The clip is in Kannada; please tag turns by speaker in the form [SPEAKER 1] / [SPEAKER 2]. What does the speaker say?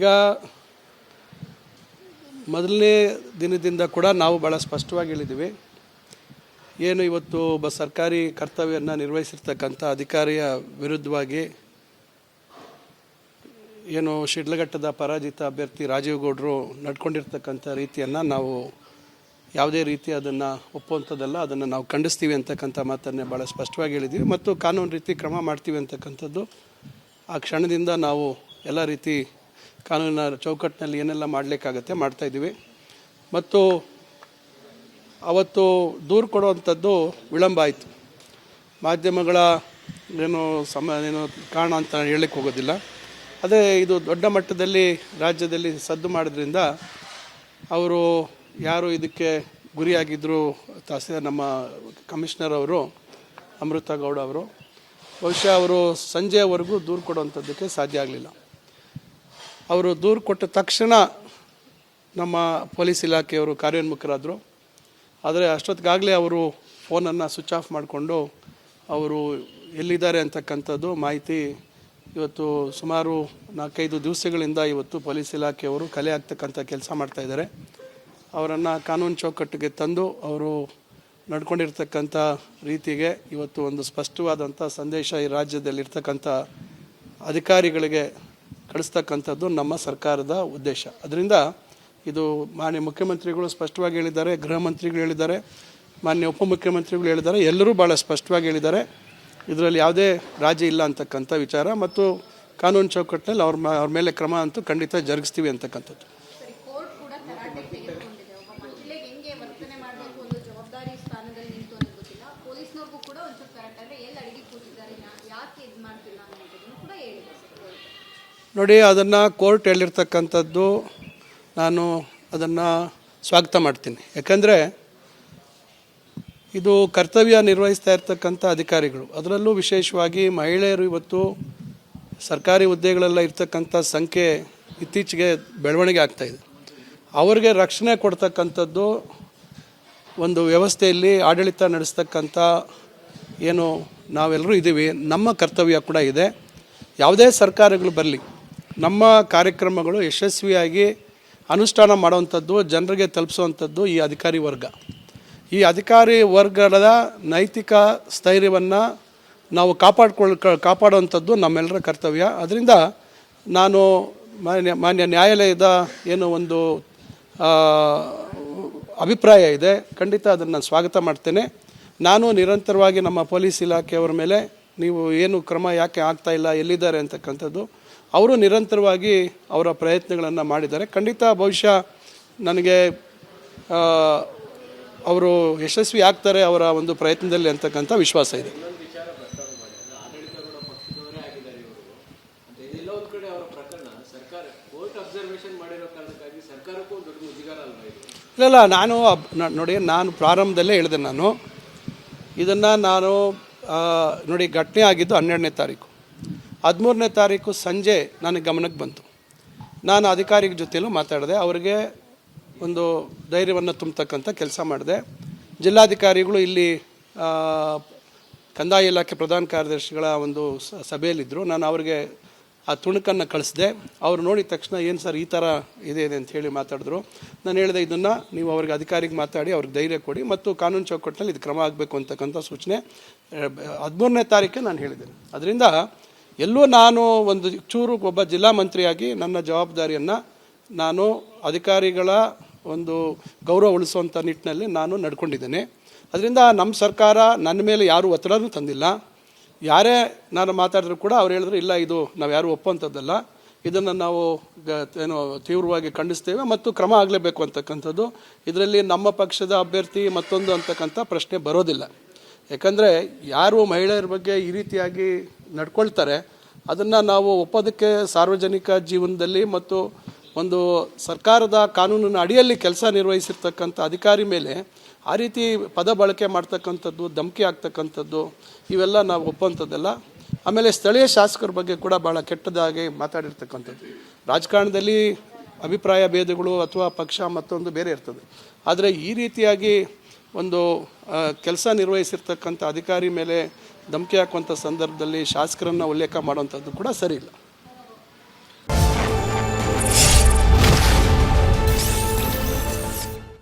[SPEAKER 1] ಈಗ ಮೊದಲನೇ ದಿನದಿಂದ ಕೂಡ ನಾವು ಭಾಳ ಸ್ಪಷ್ಟವಾಗಿ ಹೇಳಿದ್ದೀವಿ. ಏನು ಇವತ್ತು ಒಬ್ಬ ಸರ್ಕಾರಿ ಕರ್ತವ್ಯವನ್ನು ನಿರ್ವಹಿಸಿರ್ತಕ್ಕಂಥ ಅಧಿಕಾರಿಯ ವಿರುದ್ಧವಾಗಿ ಏನು ಶಿಡ್ಲಘಟ್ಟದ ಪರಾಜಿತ ಅಭ್ಯರ್ಥಿ ರಾಜೀವ್ ಗೌಡರು ನಡ್ಕೊಂಡಿರ್ತಕ್ಕಂಥ ರೀತಿಯನ್ನು ನಾವು ಯಾವುದೇ ರೀತಿ ಅದನ್ನು ಒಪ್ಪುವಂಥದ್ದಲ್ಲ, ಅದನ್ನು ನಾವು ಖಂಡಿಸ್ತೀವಿ ಅಂತಕ್ಕಂಥ ಮಾತನ್ನೇ ಭಾಳ ಸ್ಪಷ್ಟವಾಗಿ ಹೇಳಿದ್ದೀವಿ ಮತ್ತು ಕಾನೂನು ರೀತಿ ಕ್ರಮ ಮಾಡ್ತೀವಿ ಅಂತಕ್ಕಂಥದ್ದು ಆ ಕ್ಷಣದಿಂದ ನಾವು ಎಲ್ಲ ರೀತಿ ಕಾನೂನಿನ ಚೌಕಟ್ಟಿನಲ್ಲಿ ಏನೆಲ್ಲ ಮಾಡಲಿಕ್ಕಾಗತ್ತೆ ಮಾಡ್ತಾಯಿದ್ದೀವಿ. ಮತ್ತು ಅವತ್ತು ದೂರು ಕೊಡುವಂಥದ್ದು ವಿಳಂಬ ಆಯಿತು. ಮಾಧ್ಯಮಗಳ ಏನು ಕಾರಣ ಅಂತ ಹೇಳಲಿಕ್ಕೆ ಹೋಗೋದಿಲ್ಲ. ಅದೇ ಇದು ದೊಡ್ಡ ಮಟ್ಟದಲ್ಲಿ ರಾಜ್ಯದಲ್ಲಿ ಸದ್ದು ಮಾಡೋದ್ರಿಂದ ಅವರು ಯಾರು ಇದಕ್ಕೆ ಗುರಿಯಾಗಿದ್ದರು, ನಮ್ಮ ಕಮಿಷನರ್ ಅವರು ಅಮೃತ ಗೌಡ ಅವರು, ಬಹುಶಃ ಅವರು ಸಂಜೆವರೆಗೂ ದೂರು ಕೊಡುವಂಥದ್ದಕ್ಕೆ ಸಾಧ್ಯ ಆಗಲಿಲ್ಲ. ಅವರು ದೂರು ಕೊಟ್ಟ ತಕ್ಷಣ ನಮ್ಮ ಪೊಲೀಸ್ ಇಲಾಖೆಯವರು ಕಾರ್ಯೋನ್ಮುಖರಾದರು. ಆದರೆ ಅಷ್ಟೊತ್ತಿಗಾಗಲೇ ಅವರು ಫೋನನ್ನು ಸ್ವಿಚ್ ಆಫ್ ಮಾಡಿಕೊಂಡು ಅವರು ಎಲ್ಲಿದ್ದಾರೆ ಅಂತಕ್ಕಂಥದ್ದು ಮಾಹಿತಿ ಇವತ್ತು ಸುಮಾರು 4-5 ದಿವಸಗಳಿಂದ ಇವತ್ತು ಪೊಲೀಸ್ ಇಲಾಖೆಯವರು ಕಲೆ ಆಗ್ತಕ್ಕಂಥ ಕೆಲಸ ಮಾಡ್ತಾಯಿದ್ದಾರೆ. ಅವರನ್ನು ಕಾನೂನು ಚೌಕಟ್ಟಿಗೆ ತಂದು ಅವರು ನಡ್ಕೊಂಡಿರ್ತಕ್ಕಂಥ ರೀತಿಗೆ ಇವತ್ತು ಒಂದು ಸ್ಪಷ್ಟವಾದಂಥ ಸಂದೇಶ ಈ ರಾಜ್ಯದಲ್ಲಿರ್ತಕ್ಕಂಥ ಅಧಿಕಾರಿಗಳಿಗೆ ಕಳಿಸ್ತಕ್ಕಂಥದ್ದು ನಮ್ಮ ಸರ್ಕಾರದ ಉದ್ದೇಶ. ಅದರಿಂದ ಇದು ಮಾನ್ಯ ಮುಖ್ಯಮಂತ್ರಿಗಳು ಸ್ಪಷ್ಟವಾಗಿ ಹೇಳಿದ್ದಾರೆ, ಗೃಹ ಮಂತ್ರಿಗಳು ಹೇಳಿದ್ದಾರೆ, ಮಾನ್ಯ ಉಪಮುಖ್ಯಮಂತ್ರಿಗಳು ಹೇಳಿದ್ದಾರೆ, ಎಲ್ಲರೂ ಭಾಳ ಸ್ಪಷ್ಟವಾಗಿ ಹೇಳಿದ್ದಾರೆ. ಇದರಲ್ಲಿ ಯಾವುದೇ ರಾಜಿ ಇಲ್ಲ ಅಂತಕ್ಕಂಥ ವಿಚಾರ ಮತ್ತು ಕಾನೂನು ಚೌಕಟ್ಟಿನಲ್ಲಿ ಅವ್ರ ಮೇಲೆ ಕ್ರಮ ಅಂತೂ ಖಂಡಿತ ಜರುಗಿಸ್ತೀವಿ ಅಂತಕ್ಕಂಥದ್ದು. ನೋಡಿ, ಅದನ್ನು ಕೋರ್ಟ್ ಹೇಳಿರ್ತಕ್ಕಂಥದ್ದು ನಾನು ಅದನ್ನು ಸ್ವಾಗತ ಮಾಡ್ತೀನಿ. ಯಾಕಂದರೆ ಇದು ಕರ್ತವ್ಯ ನಿರ್ವಹಿಸ್ತಾ ಇರ್ತಕ್ಕಂಥ ಅಧಿಕಾರಿಗಳು, ಅದರಲ್ಲೂ ವಿಶೇಷವಾಗಿ ಮಹಿಳೆಯರು ಇವತ್ತು ಸರ್ಕಾರಿ ಹುದ್ದೆಗಳೆಲ್ಲ ಇರ್ತಕ್ಕಂಥ ಸಂಖ್ಯೆ ಇತ್ತೀಚೆಗೆ ಬೆಳವಣಿಗೆ ಆಗ್ತಾಯಿದೆ. ಅವ್ರಿಗೆ ರಕ್ಷಣೆ ಕೊಡ್ತಕ್ಕಂಥದ್ದು ಒಂದು ವ್ಯವಸ್ಥೆಯಲ್ಲಿ ಆಡಳಿತ ನಡೆಸ್ತಕ್ಕಂಥ ಏನು ನಾವೆಲ್ಲರೂ ಇದ್ದೀವಿ, ನಮ್ಮ ಕರ್ತವ್ಯ ಕೂಡ ಇದೆ. ಯಾವುದೇ ಸರ್ಕಾರಗಳು ಬರಲಿ, ನಮ್ಮ ಕಾರ್ಯಕ್ರಮಗಳು ಯಶಸ್ವಿಯಾಗಿ ಅನುಷ್ಠಾನ ಮಾಡುವಂಥದ್ದು, ಜನರಿಗೆ ತಲುಪಿಸುವಂಥದ್ದು ಈ ಅಧಿಕಾರಿ ವರ್ಗ. ಈ ಅಧಿಕಾರಿ ವರ್ಗದ ನೈತಿಕ ಸ್ಥೈರ್ಯವನ್ನು ನಾವು ಕಾಪಾಡುವಂಥದ್ದು ನಮ್ಮೆಲ್ಲರ ಕರ್ತವ್ಯ. ಅದರಿಂದ ನಾನು ಮಾನ್ಯ ನ್ಯಾಯಾಲಯದ ಏನು ಒಂದು ಅಭಿಪ್ರಾಯ ಇದೆ, ಖಂಡಿತ ಅದನ್ನು ಸ್ವಾಗತ ಮಾಡ್ತೇನೆ. ನಾನು ನಿರಂತರವಾಗಿ ನಮ್ಮ ಪೊಲೀಸ್ ಇಲಾಖೆಯವರ ಮೇಲೆ ನೀವು ಏನು ಕ್ರಮ ಯಾಕೆ ಆಗ್ತಾಯಿಲ್ಲ, ಎಲ್ಲಿದ್ದಾರೆ ಅಂತಕ್ಕಂಥದ್ದು ಅವರು ನಿರಂತರವಾಗಿ ಅವರ ಪ್ರಯತ್ನಗಳನ್ನು ಮಾಡಿದ್ದಾರೆ. ಖಂಡಿತ ಬಹುಶಃ ನನಗೆ ಅವರು ಯಶಸ್ವಿ ಆಗ್ತಾರೆ ಅವರ ಒಂದು ಪ್ರಯತ್ನದಲ್ಲಿ ಅಂತಕ್ಕಂಥ ವಿಶ್ವಾಸ ಇದೆ. ಇಲ್ಲ, ನಾನು ನೋಡಿ, ನಾನು ಪ್ರಾರಂಭದಲ್ಲೇ ಹೇಳಿದೆ, ಇದನ್ನು ನೋಡಿ ಘಟನೆ ಆಗಿದ್ದು 12ನೇ ತಾರೀಕು, 13ನೇ ತಾರೀಕು ಸಂಜೆ ನನಗೆ ಗಮನಕ್ಕೆ ಬಂತು. ನಾನು ಅಧಿಕಾರಿಗಳ ಜೊತೆಲೂ ಮಾತಾಡಿದೆ, ಅವರಿಗೆ ಒಂದು ಧೈರ್ಯವನ್ನು ತುಂಬತಕ್ಕಂಥ ಕೆಲಸ ಮಾಡಿದೆ. ಜಿಲ್ಲಾಧಿಕಾರಿಗಳು ಇಲ್ಲಿ ಕಂದಾಯ ಇಲಾಖೆ ಪ್ರಧಾನ ಕಾರ್ಯದರ್ಶಿಗಳ ಒಂದು ಸಭೆಯಲ್ಲಿದ್ದರು. ನಾನು ಅವರಿಗೆ ಆ ತುಣುಕನ್ನು ಕಳಿಸಿದೆ. ಅವ್ರು ನೋಡಿದ ತಕ್ಷಣ ಏನು ಸರ್ ಈ ಥರ ಇದೆ ಅಂತ ಹೇಳಿ ಮಾತಾಡಿದ್ರು. ನಾನು ಹೇಳಿದೆ, ಇದನ್ನು ನೀವು ಅವ್ರಿಗೆ ಅಧಿಕಾರಿಗೆ ಮಾತಾಡಿ ಅವ್ರಿಗೆ ಧೈರ್ಯ ಕೊಡಿ ಮತ್ತು ಕಾನೂನು ಚೌಕಟ್ಟಿನಲ್ಲಿ ಇದು ಕ್ರಮ ಆಗಬೇಕು ಅಂತಕ್ಕಂಥ ಸೂಚನೆ 13ನೇ ತಾರೀಕೆ ನಾನು ಹೇಳಿದ್ದೇನೆ. ಅದರಿಂದ ಎಲ್ಲೂ ನಾನು ಒಂದು ಚೂರು ಒಬ್ಬ ಜಿಲ್ಲಾ ಮಂತ್ರಿಯಾಗಿ ನನ್ನ ಜವಾಬ್ದಾರಿಯನ್ನು ನಾನು ಅಧಿಕಾರಿಗಳ ಒಂದು ಗೌರವ ಉಳಿಸುವಂಥ ನಿಟ್ಟಿನಲ್ಲಿ ನಾನು ನಡ್ಕೊಂಡಿದ್ದೇನೆ. ಅದರಿಂದ ನಮ್ಮ ಸರ್ಕಾರ ನನ್ನ ಮೇಲೆ ಯಾರೂ ಒತ್ತಡನೂ ತಂದಿಲ್ಲ. ಯಾರೇ ನಾನು ಮಾತಾಡಿದ್ರು ಕೂಡ ಅವ್ರು ಹೇಳಿದ್ರು, ಇಲ್ಲ ಇದು ನಾವು ಯಾರೂ ಒಪ್ಪುವಂಥದ್ದಲ್ಲ, ಇದನ್ನು ನಾವು ತೀವ್ರವಾಗಿ ಖಂಡಿಸ್ತೇವೆ ಮತ್ತು ಕ್ರಮ ಆಗಲೇಬೇಕು ಅಂತಕ್ಕಂಥದ್ದು. ಇದರಲ್ಲಿ ನಮ್ಮ ಪಕ್ಷದ ಅಭ್ಯರ್ಥಿ ಮತ್ತೊಂದು ಅಂತಕ್ಕಂಥ ಪ್ರಶ್ನೆ ಬರೋದಿಲ್ಲ. ಯಾಕಂದರೆ ಯಾರು ಮಹಿಳೆಯರ ಬಗ್ಗೆ ಈ ರೀತಿಯಾಗಿ ನಡ್ಕೊಳ್ತಾರೆ ಅದನ್ನು ನಾವು ಒಪ್ಪೋದಕ್ಕೆ ಸಾರ್ವಜನಿಕ ಜೀವನದಲ್ಲಿ ಮತ್ತು ಒಂದು ಸರ್ಕಾರದ ಕಾನೂನಿನ ಅಡಿಯಲ್ಲಿ ಕೆಲಸ ನಿರ್ವಹಿಸಿರ್ತಕ್ಕಂಥ ಅಧಿಕಾರಿ ಮೇಲೆ ಆ ರೀತಿ ಪದ ಬಳಕೆ ಮಾಡ್ತಕ್ಕಂಥದ್ದು, ಧಮಕಿ ಆಗ್ತಕ್ಕಂಥದ್ದು ಇವೆಲ್ಲ ನಾವು ಒಪ್ಪುವಂಥದ್ದಲ್ಲ. ಆಮೇಲೆ ಸ್ಥಳೀಯ ಶಾಸಕರ ಬಗ್ಗೆ ಕೂಡ ಭಾಳ ಕೆಟ್ಟದಾಗಿ ಮಾತಾಡಿರ್ತಕ್ಕಂಥದ್ದು. ರಾಜಕಾರಣದಲ್ಲಿ ಅಭಿಪ್ರಾಯ ಭೇದಗಳು ಅಥವಾ ಪಕ್ಷ ಮತ್ತೊಂದು ಬೇರೆ ಇರ್ತದೆ, ಆದರೆ ಈ ರೀತಿಯಾಗಿ ಒಂದು ಕೆಲಸ ನಿರ್ವಹಿಸಿರ್ತಕ್ಕಂಥ ಅಧಿಕಾರಿ ಮೇಲೆ ಧಮಕಿ ಹಾಕುವಂಥ ಸಂದರ್ಭದಲ್ಲಿ ಶಾಸಕರನ್ನು ಉಲ್ಲೇಖ ಮಾಡುವಂಥದ್ದು ಕೂಡ ಸರಿ ಇಲ್ಲ.